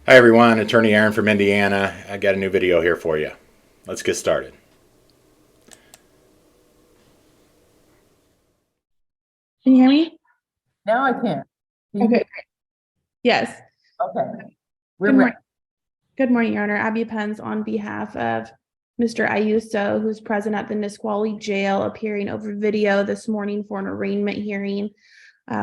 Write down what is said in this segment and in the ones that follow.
Hi everyone, Attorney Aaron from Indiana. I got a new video here for you. Let's get started. Can you hear me? Now I can. Can you Okay, hear? great. Yes. Okay, we're Good ready. morning. Good morning, Your Honor. Abby Pence on behalf of Mr. Ayuso, who's present at the Nisqually Jail, appearing over video this morning for an arraignment hearing.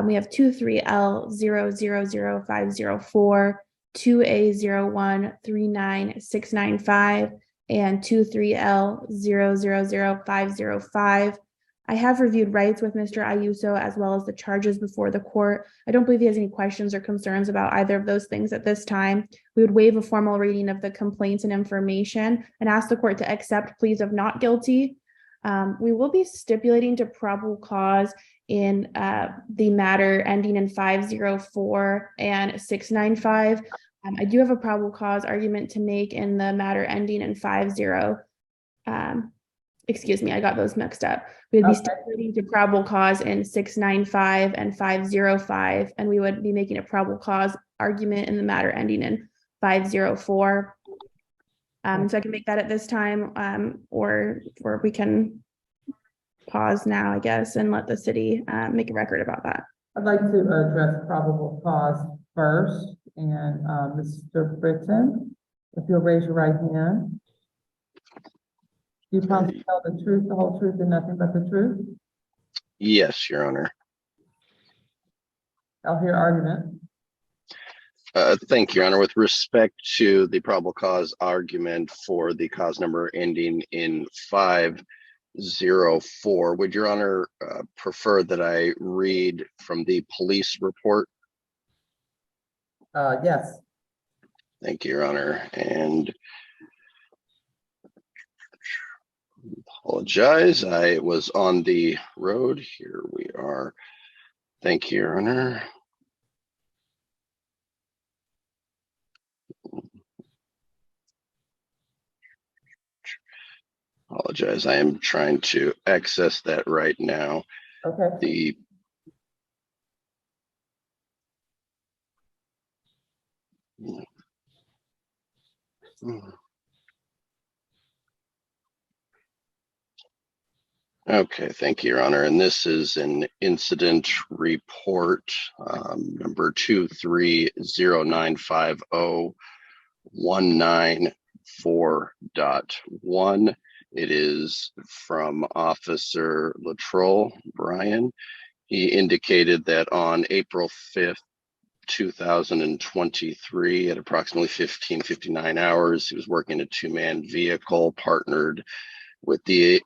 We have 23L000504, 2A0139695, and 23L000505. I have reviewed rights with Mr. Ayuso as well as the charges before the court. I don't believe he has any questions or concerns about either of those things at this time. We would waive a formal reading of the complaints and information and ask the court to accept pleas of not guilty. We will be stipulating to probable cause in the matter ending in 504 and 695. I do have a probable cause argument to make in the matter ending in 50. Excuse me, I got those mixed up. We would be stipulating to probable cause in 695 and 505, and we would be making a probable cause argument in the matter ending in 504. So I can make that at this time, or we can pause now, I guess, and let the city make a record about that. I'd like to address probable cause first, and Mr. Britton, if you'll raise your right hand. Do you promise to tell the truth, the whole truth, and nothing but the truth? Yes, Your Honor. I'll hear argument. Thank you, Your Honor. With respect to the probable cause argument for the cause number ending in 504, would Your Honor prefer that I read from the police report? Yes. Thank you, Your Honor. And apologize, I was on the road. Here we are. Thank you, Your Honor. Apologize, I am trying to access that right now. Okay. Okay, thank you, Your Honor. And this is an incident report number 230901994.1. It is from Officer Latrell Brian. He indicated that on April 5th, 2023, at approximately 15:59 hours, he was working a two-man vehicle partnered with the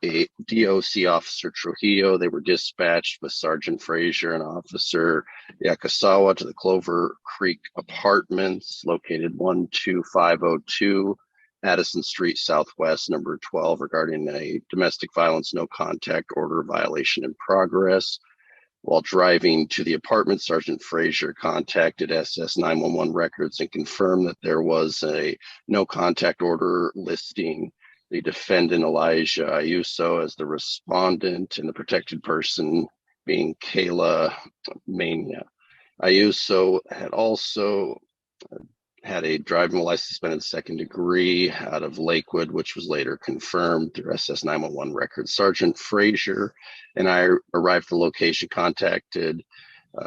DOC Officer Trujillo. They were dispatched with Sergeant Frazier and Officer Yakasawa to the Clover Creek Apartments, located 12502 Addison Street Southwest, number 12, regarding a domestic violence no contact order violation in progress. While driving to the apartment, Sergeant Frazier contacted SS 911 records and confirmed that there was a no contact order listing the defendant Elijah Ayuso as the respondent and the protected person being Kayla Mania. Ayuso had also had a driving license suspended second degree out of Lakewood, which was later confirmed through SS 911 records. Sergeant Frazier and I arrived at the location, contacted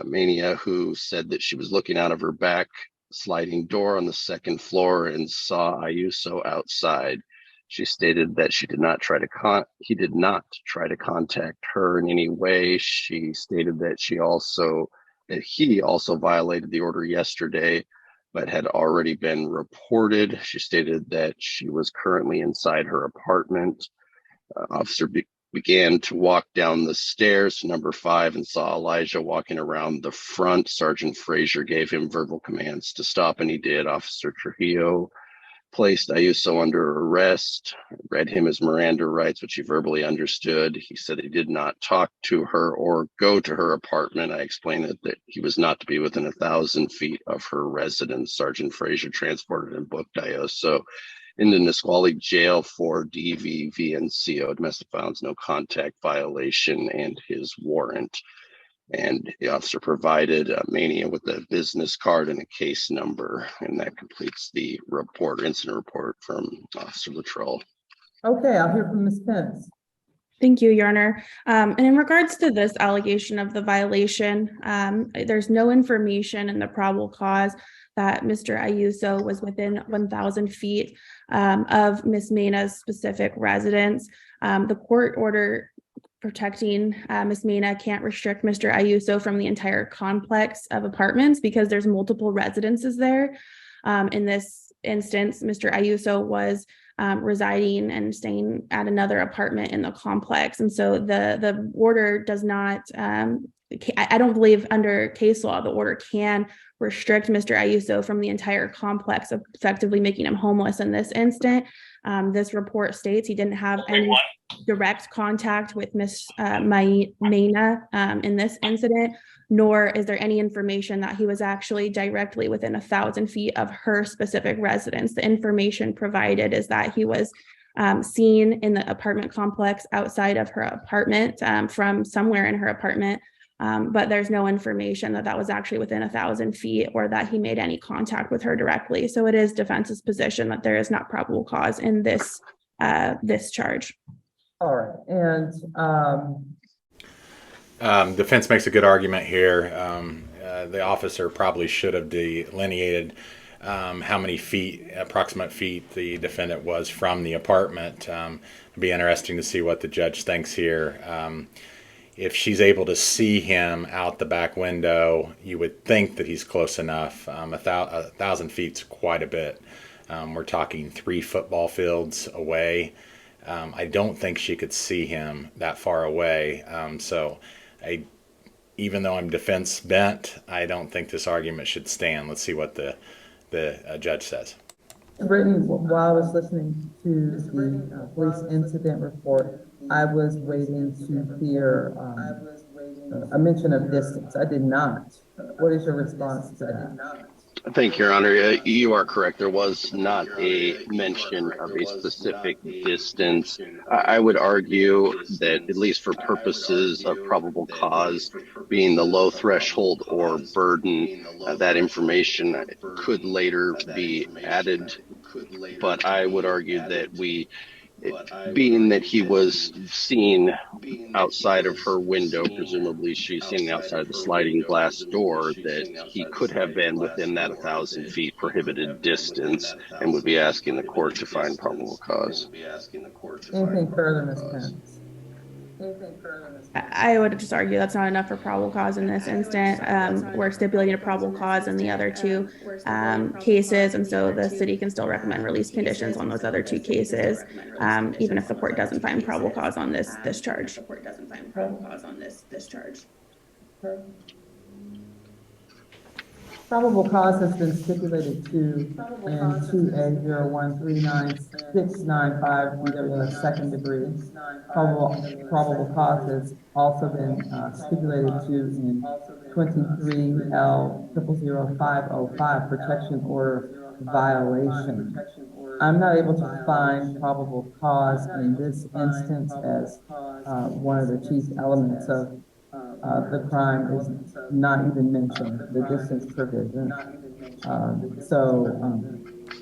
Mania, who said that she was looking out of her back sliding door on the second floor and saw Ayuso outside. She stated that he did not try to contact her in any way. She stated that he also violated the order yesterday, but had already been reported. She stated that she was currently inside her apartment. Officer began to walk down the stairs to number 5 and saw Elijah walking around the front. Sergeant Frazier gave him verbal commands to stop, and he did. Officer Trujillo placed Ayuso under arrest, read him his Miranda rights, which he verbally understood. He said he did not talk to her or go to her apartment. I explained that he was not to be within 1,000 feet of her residence. Sergeant Frazier transported and booked Ayuso into Nisqually Jail for DVVNCO, domestic violence no contact violation, and his warrant. And the officer provided Mania with a business card and a case number, and that completes the report, incident report from Officer Luttrell. Okay, I'll hear from Ms. Pence. Thank you, Your Honor. And in regards to this allegation of the violation, there's no information in the probable cause that Mr. Ayuso was within 1,000 feet of Ms. Mena's specific residence. The court order protecting Ms. Mena can't restrict Mr. Ayuso from the entire complex of apartments because there's multiple residences there. In this instance, Mr. Ayuso was residing and staying at another apartment in the complex. And so the order does not, I don't believe under case law, the order can restrict Mr. Ayuso from the entire complex, of effectively making him homeless in this instant. This report states he didn't have any direct contact with Ms. Mena in this incident, nor is there any information that he was actually directly within 1,000 feet of her specific residence. The information provided is that he was seen in the apartment complex outside of her apartment from somewhere in her apartment, but there's no information that that was actually within 1,000 feet or that he made any contact with her directly. So it is defense's position that there is not probable cause in this this charge. All right, and Defense makes a good argument here. The officer probably should have delineated how many feet, approximate feet, the defendant was from the apartment. It'd be interesting to see what the judge thinks here. If she's able to see him out the back window, you would think that he's close enough. 1,000 feet's quite a bit. We're talking 3 football fields away. I don't think she could see him that far away. Even though I'm defense bent, I don't think this argument should stand. Let's see what the judge says. Brittany, while I was listening to the police incident report, I was waiting to hear a mention of distance. I did not. What is your response to that? Thank you, Your Honor. You are correct. There was not a mention of a specific distance. I would argue that, at least for purposes of probable cause, being the low threshold or burden, that information could later be added. But I would argue that being that he was seen outside of her window, presumably she's seen outside the sliding glass door, that he could have been within that 1,000 feet prohibited distance and would be asking the court to find probable cause. Anything further, Ms. Pence? I would just argue that's not enough for probable cause in this instant. We're stipulating a probable cause in the other 2 cases, and so the city can still recommend release conditions on those other 2 cases, even if the court doesn't find probable cause on this charge. Probable cause has been stipulated to in 2A0139695 BWS second degree. Probable cause has also been stipulated to in 23L000505 protection order violation. I'm not able to find probable cause in this instance as one of the chief elements of the crime is not even mentioned, the distance provision.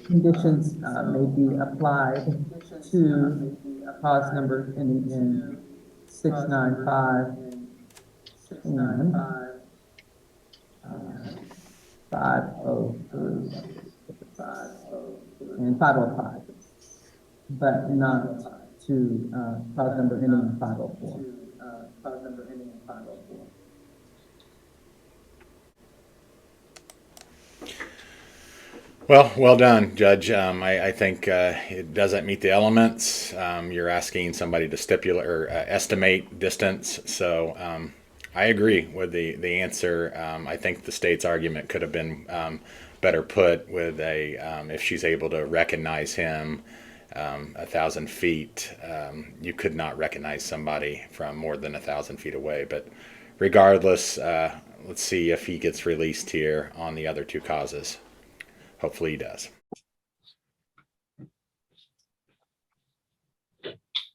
Conditions may be applied to cause number in 695 and 503 and 505, but not to cause number ending in 504. Well done, Judge. I think it doesn't meet the elements. You're asking somebody to stipulate or estimate distance. So I agree with the answer. I think the state's argument could have been better put with if she's able to recognize him 1,000 feet. You could not recognize somebody from more than 1,000 feet away. But regardless, let's see if he gets released here on the other 2 causes. Hopefully he does.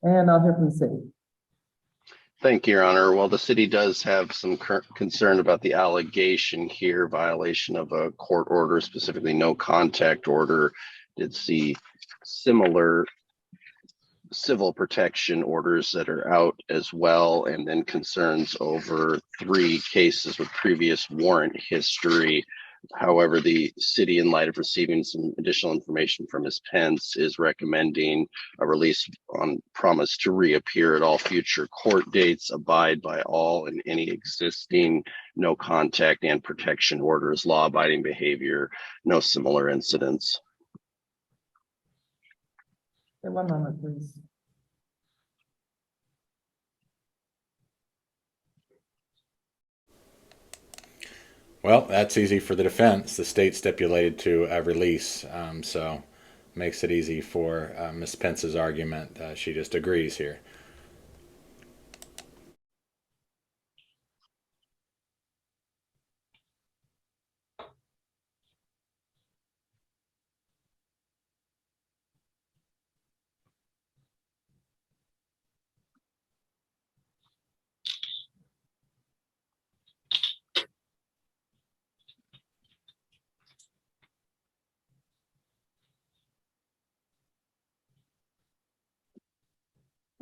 And I'll hear from the city. Thank you, Your Honor. Well, the city does have some concern about the allegation here, violation of a court order, specifically no contact order. Did see similar civil protection orders that are out as well, and then concerns over 3 cases with previous warrant history. However, the city, in light of receiving some additional information from Ms. Pence, is recommending a release on promise to reappear at all future court dates, abide by all and any existing no contact and protection orders, law-abiding behavior, no similar incidents. Okay, one moment, please. Well, that's easy for the defense. The state stipulated to a release, so makes it easy for Ms. Pence's argument. She just agrees here.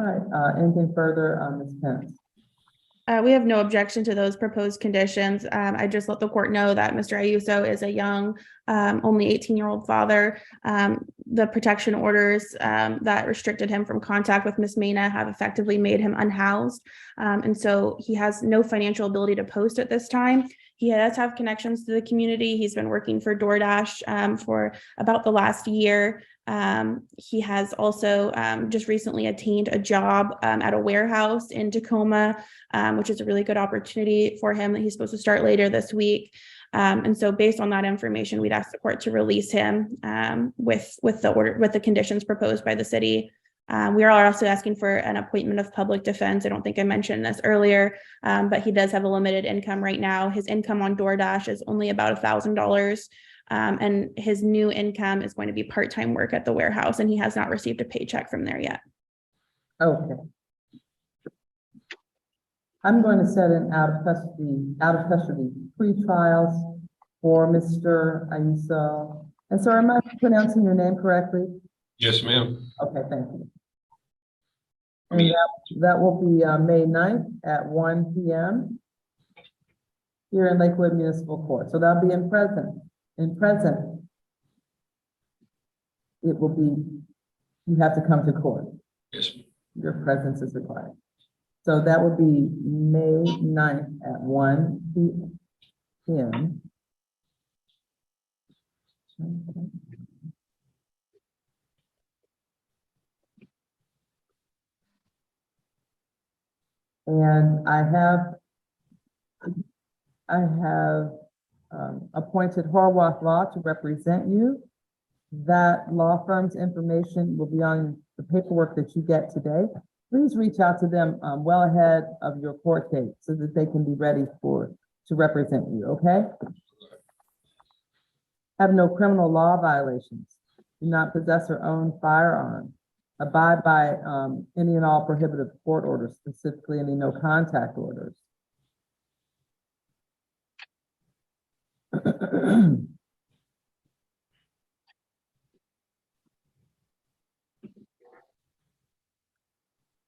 All right, anything further, Ms. Pence? We have no objection to those proposed conditions. I just let the court know that Mr. Ayuso is a young, only 18-year-old father. The protection orders that restricted him from contact with Ms. Mena have effectively made him unhoused. And so he has no financial ability to post at this time. He does have connections to the community. He's been working for DoorDash for about the last year. He has also just recently attained a job at a warehouse in Tacoma, which is a really good opportunity for him that he's supposed to start later this week. And so based on that information, we'd ask the court to release him with the conditions proposed by the city. We are also asking for an appointment of public defense. I don't think I mentioned this earlier, but he does have a limited income right now. His income on DoorDash is only about $1,000. And his new income is going to be part-time work at the warehouse, and he has not received a paycheck from there yet. Okay. I'm going to set an out of custody pretrials for Mr. Ayuso. And sir, am I pronouncing your name correctly? Yes, ma'am. Okay, thank you. And that will be May 9th at 1 p.m. here in Lakewood Municipal Court. So that'll be in present. It will be, you have to come to court. Yes. Your presence is required. So that would be May 9th at 1 p.m. And I have appointed Horwath Law to represent you. That law firm's information will be on the paperwork that you get today. Please reach out to them well ahead of your court date so that they can be ready to represent you, okay? Have no criminal law violations. Do not possess or own firearms. Abide by any and all prohibited court orders, specifically any no contact orders.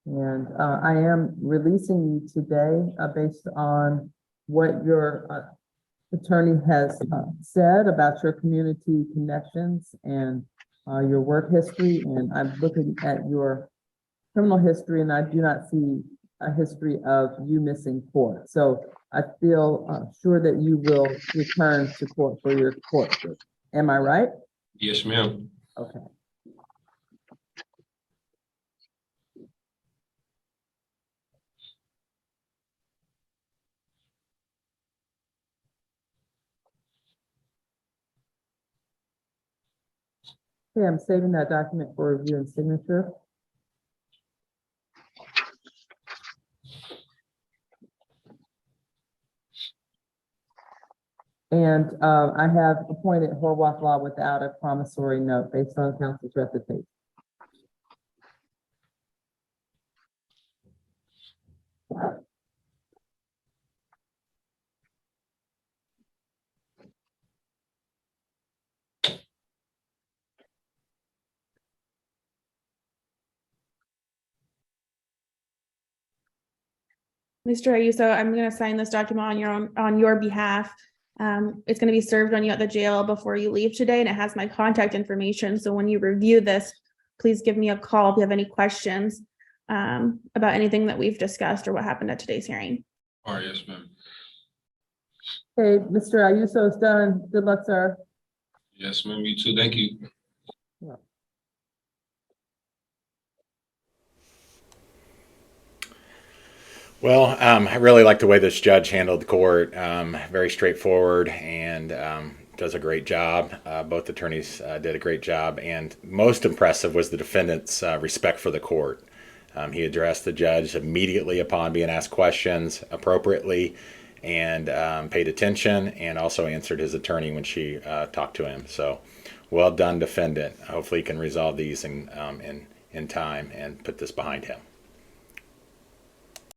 And I am releasing you today based on what your attorney has said about your community connections and your work history. And I'm looking at your criminal history, and I do not see a history of you missing court. So I feel sure that you will return to court for your court date. Am I right? Yes, ma'am. Okay. Okay, I'm saving that document for review and signature. And I have appointed Horwath Law without a promissory note based on counsel's recitation. Mr. Ayuso, I'm going to sign this document on your behalf. It's going to be served on you at the jail before you leave today, and it has my contact information. So when you review this, please give me a call if you have any questions about anything that we've discussed or what happened at today's hearing. All right, yes, ma'am. Okay, Mr. Ayuso is done. Good luck, sir. Yes, ma'am. You too. Thank you. Well, I really like the way this judge handled the court. Very straightforward and does a great job. Both attorneys did a great job, and most impressive was the defendant's respect for the court. He addressed the judge immediately upon being asked questions appropriately, and paid attention, and also answered his attorney when she talked to him. So, well done, defendant. Hopefully, he can resolve these in time and put this behind him.